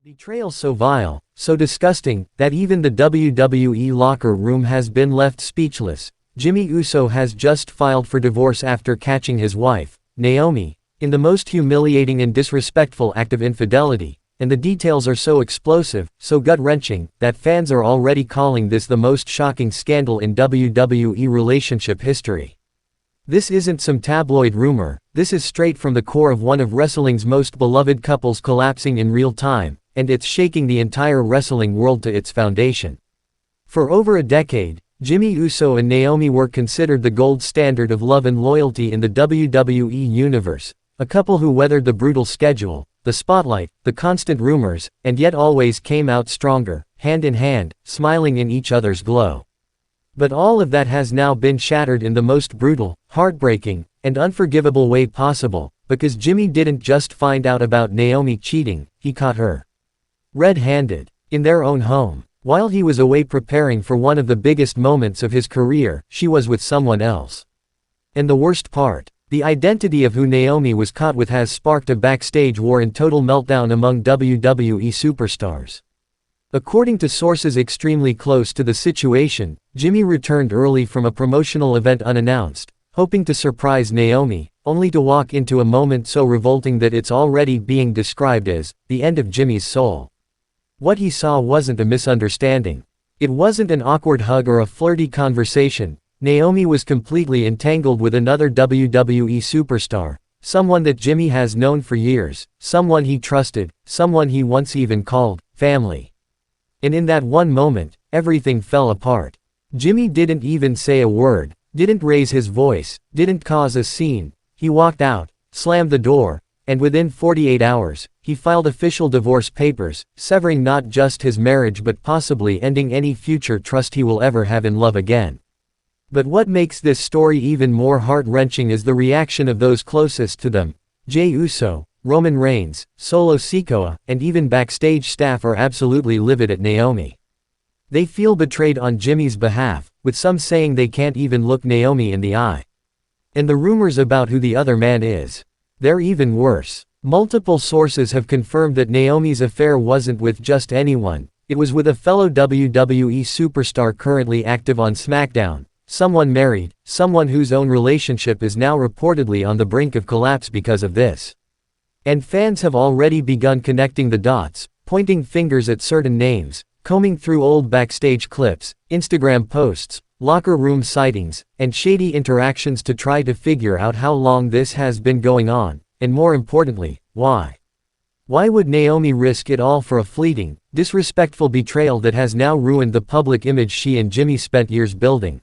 Betrayal so vile, so disgusting, that even the WWE locker room has been left speechless. Jimmy Uso has just filed for divorce after catching his wife, Naomi, in the most humiliating and disrespectful act of infidelity, and the details are so explosive, so gut-wrenching, that fans are already calling this the most shocking scandal in WWE relationship history. This isn't some tabloid rumor, this is straight from the core of one of wrestling's most beloved couples collapsing in real time, and it's shaking the entire wrestling world to its foundation. For over a decade, Jimmy Uso and Naomi were considered the gold standard of love and loyalty in the WWE universe, a couple who weathered the brutal schedule, the spotlight, the constant rumors, and yet always came out stronger, hand in hand, smiling in each other's glow. But all of that has now been shattered in the most brutal, heartbreaking, and unforgivable way possible, because Jimmy didn't just find out about Naomi cheating, he caught her red-handed, in their own home. While he was away preparing for one of the biggest moments of his career, she was with someone else. And the worst part, the identity of who Naomi was caught with has sparked a backstage war and total meltdown among WWE superstars. According to sources extremely close to the situation, Jimmy returned early from a promotional event unannounced, hoping to surprise Naomi, only to walk into a moment so revolting that it's already being described as the end of Jimmy's soul. What he saw wasn't a misunderstanding. It wasn't an awkward hug or a flirty conversation. Naomi was completely entangled with another WWE superstar, someone that Jimmy has known for years, someone he trusted, someone he once even called family. And in that one moment, everything fell apart. Jimmy didn't even say a word, didn't raise his voice, didn't cause a scene. He walked out, slammed the door, and within 48 hours, he filed official divorce papers, severing not just his marriage but possibly ending any future trust he will ever have in love again. But what makes this story even more heart-wrenching is the reaction of those closest to them. Jey Uso, Roman Reigns, Solo Sikoa, and even backstage staff are absolutely livid at Naomi. They feel betrayed on Jimmy's behalf, with some saying they can't even look Naomi in the eye. And the rumors about who the other man is, they're even worse. Multiple sources have confirmed that Naomi's affair wasn't with just anyone, it was with a fellow WWE superstar currently active on SmackDown, someone married, someone whose own relationship is now reportedly on the brink of collapse because of this. And fans have already begun connecting the dots, pointing fingers at certain names, combing through old backstage clips, Instagram posts, locker room sightings, and shady interactions to try to figure out how long this has been going on, and more importantly, why. Why would Naomi risk it all for a fleeting, disrespectful betrayal that has now ruined the public image she and Jimmy spent years building?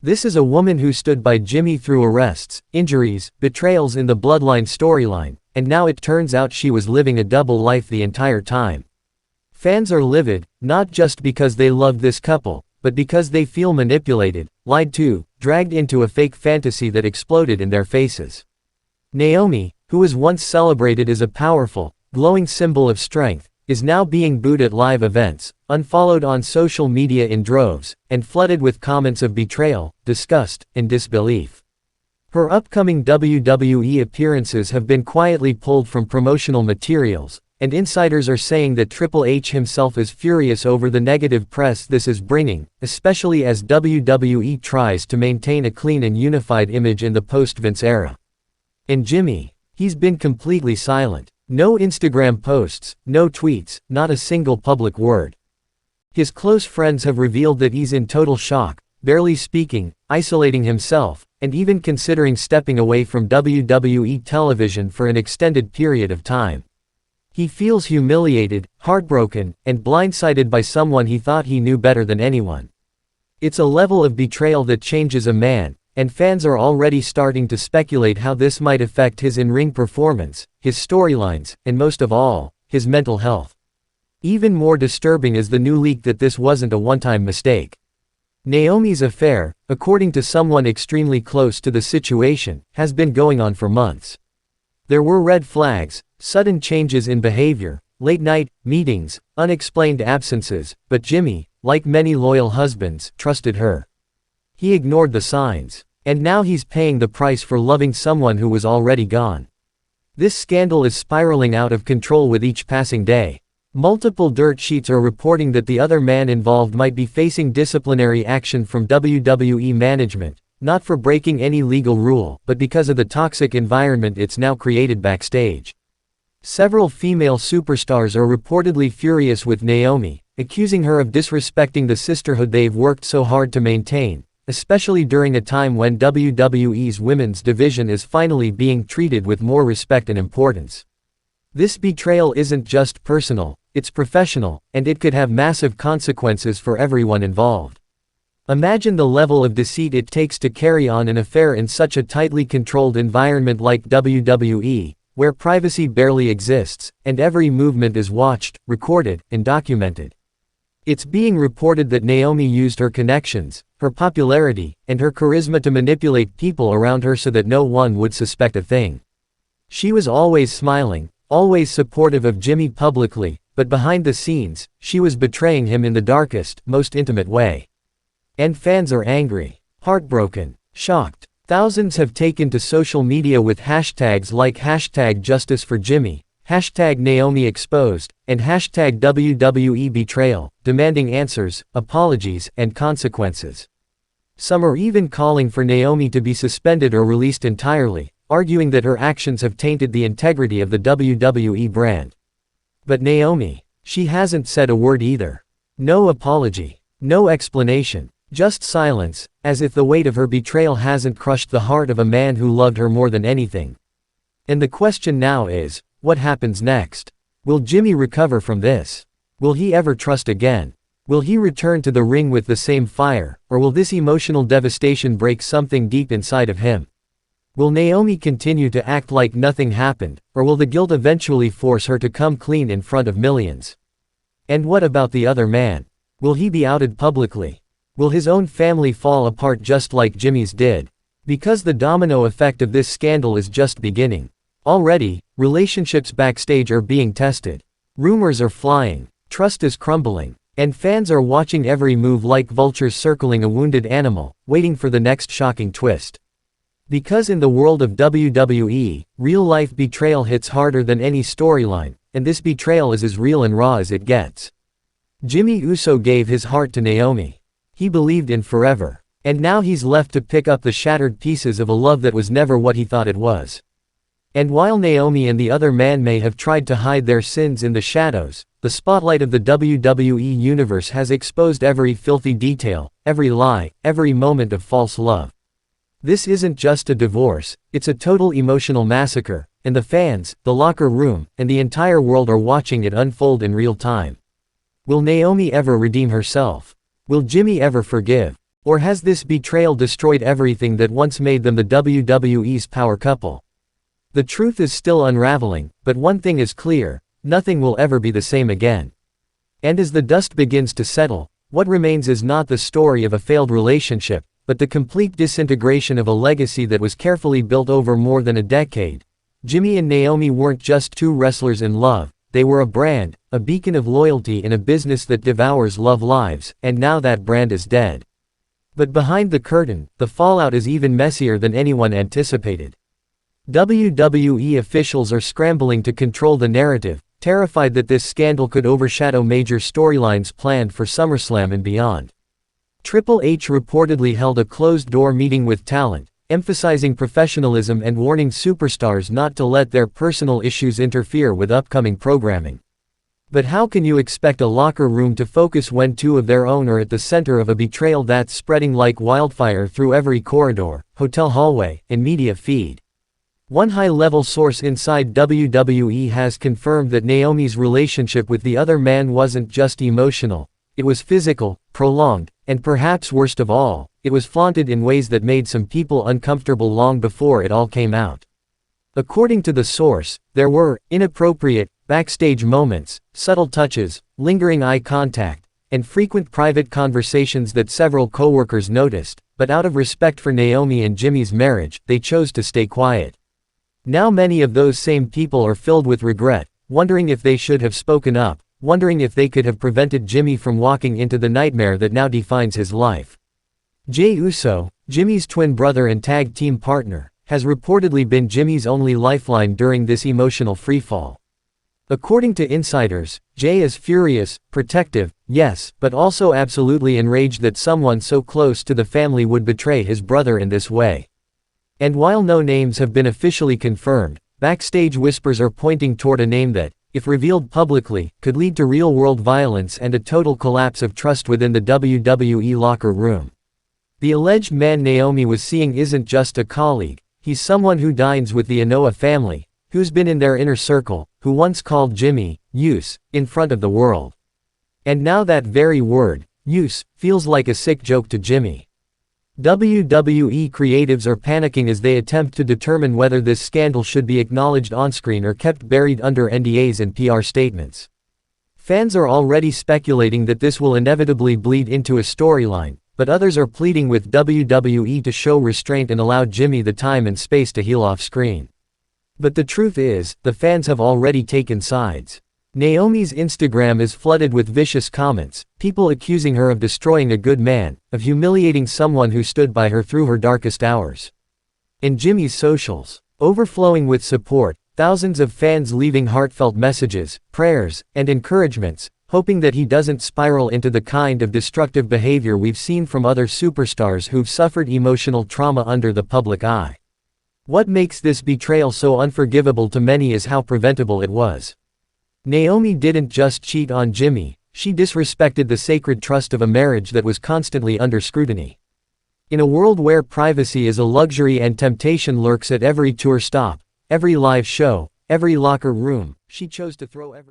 This is a woman who stood by Jimmy through arrests, injuries, betrayals in the bloodline storyline, and now it turns out she was living a double life the entire time. Fans are livid, not just because they love this couple, but because they feel manipulated, lied to, dragged into a fake fantasy that exploded in their faces. Naomi, who was once celebrated as a powerful, glowing symbol of strength, is now being booed at live events, unfollowed on social media in droves, and flooded with comments of betrayal, disgust, and disbelief. Her upcoming WWE appearances have been quietly pulled from promotional materials, and insiders are saying that Triple H himself is furious over the negative press this is bringing, especially as WWE tries to maintain a clean and unified image in the post-Vince era. And Jimmy, he's been completely silent. No Instagram posts, no tweets, not a single public word. His close friends have revealed that he's in total shock, barely speaking, isolating himself, and even considering stepping away from WWE television for an extended period of time. He feels humiliated, heartbroken, and blindsided by someone he thought he knew better than anyone. It's a level of betrayal that changes a man, and fans are already starting to speculate how this might affect his in-ring performance, his storylines, and most of all, his mental health. Even more disturbing is the new leak that this wasn't a one-time mistake. Naomi's affair, according to someone extremely close to the situation, has been going on for months. There were red flags, sudden changes in behavior, late-night meetings, unexplained absences, but Jimmy, like many loyal husbands, trusted her. He ignored the signs. And now he's paying the price for loving someone who was already gone. This scandal is spiraling out of control with each passing day. Multiple dirt sheets are reporting that the other man involved might be facing disciplinary action from WWE management, not for breaking any legal rule, but because of the toxic environment it's now created backstage. Several female superstars are reportedly furious with Naomi, accusing her of disrespecting the sisterhood they've worked so hard to maintain, especially during a time when WWE's women's division is finally being treated with more respect and importance. This betrayal isn't just personal, it's professional, and it could have massive consequences for everyone involved. Imagine the level of deceit it takes to carry on an affair in such a tightly controlled environment like WWE, where privacy barely exists, and every movement is watched, recorded, and documented. It's being reported that Naomi used her connections, her popularity, and her charisma to manipulate people around her so that no one would suspect a thing. She was always smiling, always supportive of Jimmy publicly, but behind the scenes, she was betraying him in the darkest, most intimate way. And fans are angry, heartbroken, shocked. Thousands have taken to social media with hashtags like #JusticeForJimmy, #NaomiExposed, and #WWE demanding answers, apologies, and consequences. Some are even calling for Naomi to be suspended or released entirely, arguing that her actions have tainted the integrity of the WWE brand. But Naomi, she hasn't said a word either. No apology, no explanation, just silence, as if the weight of her betrayal hasn't crushed the heart of a man who loved her more than anything. And the question now is, what happens next? Will Jimmy recover from this? Will he ever trust again? Will he return to the ring with the same fire, or will this emotional devastation break something deep inside of him? Will Naomi continue to act like nothing happened, or will the guilt eventually force her to come clean in front of millions? And what about the other man? Will he be outed publicly? Will his own family fall apart just like Jimmy's did? Because the domino effect of this scandal is just beginning. Already, relationships backstage are being tested. Rumors are flying, trust is crumbling, and fans are watching every move like vultures circling a wounded animal, waiting for the next shocking twist. Because in the world of WWE, real-life betrayal hits harder than any storyline, and this betrayal is as real and raw as it gets. Jimmy Uso gave his heart to Naomi. He believed in forever. And now he's left to pick up the shattered pieces of a love that was never what he thought it was. And while Naomi and the other man may have tried to hide their sins in the shadows, the spotlight of the WWE universe has exposed every filthy detail, every lie, every moment of false love. This isn't just a divorce, it's a total emotional massacre, and the fans, the locker room, and the entire world are watching it unfold in real time. Will Naomi ever redeem herself? Will Jimmy ever forgive? Or has this betrayal destroyed everything that once made them the WWE's power couple? The truth is still unraveling, but one thing is clear, nothing will ever be the same again. And as the dust begins to settle, what remains is not the story of a failed relationship, but the complete disintegration of a legacy that was carefully built over more than a decade. Jimmy and Naomi weren't just two wrestlers in love, they were a brand, a beacon of loyalty in a business that devours love lives, and now that brand is dead. But behind the curtain, the fallout is even messier than anyone anticipated. WWE officials are scrambling to control the narrative, terrified that this scandal could overshadow major storylines planned for SummerSlam and beyond. Triple H reportedly held a closed-door meeting with talent, emphasizing professionalism and warning superstars not to let their personal issues interfere with upcoming programming. But how can you expect a locker room to focus when two of their own are at the center of a betrayal that's spreading like wildfire through every corridor, hotel hallway, and media feed? One high-level source inside WWE has confirmed that Naomi's relationship with the other man wasn't just emotional, it was physical, prolonged, and perhaps worst of all, it was flaunted in ways that made some people uncomfortable long before it all came out. According to the source, there were inappropriate, backstage moments, subtle touches, lingering eye contact, and frequent private conversations that several coworkers noticed, but out of respect for Naomi and Jimmy's marriage, they chose to stay quiet. Now many of those same people are filled with regret, wondering if they should have spoken up, wondering if they could have prevented Jimmy from walking into the nightmare that now defines his life. Jey Uso, Jimmy's twin brother and tag team partner, has reportedly been Jimmy's only lifeline during this emotional freefall. According to insiders, Jey is furious, protective, yes, but also absolutely enraged that someone so close to the family would betray his brother in this way. And while no names have been officially confirmed, backstage whispers are pointing toward a name that, if revealed publicly, could lead to real-world violence and a total collapse of trust within the WWE locker room. The alleged man Naomi was seeing isn't just a colleague, he's someone who dines with the Uso family, who's been in their inner circle, who once called Jimmy Uso in front of the world. And now that very word, Uso, feels like a sick joke to Jimmy. WWE creatives are panicking as they attempt to determine whether this scandal should be acknowledged on-screen or kept buried under NDAs and PR statements. Fans are already speculating that this will inevitably bleed into a storyline, but others are pleading with WWE to show restraint and allow Jimmy the time and space to heal off-screen. But the truth is, the fans have already taken sides. Naomi's Instagram is flooded with vicious comments, people accusing her of destroying a good man, of humiliating someone who stood by her through her darkest hours. And Jimmy's socials, overflowing with support, thousands of fans leaving heartfelt messages, prayers, and encouragements, hoping that he doesn't spiral into the kind of destructive behavior we've seen from other superstars who've suffered emotional trauma under the public eye. What makes this betrayal so unforgivable to many is how preventable it was. Naomi didn't just cheat on Jimmy, she disrespected the sacred trust of a marriage that was constantly under scrutiny. In a world where privacy is a luxury and temptation lurks at every tour stop, every live show, every locker room, she chose to throw every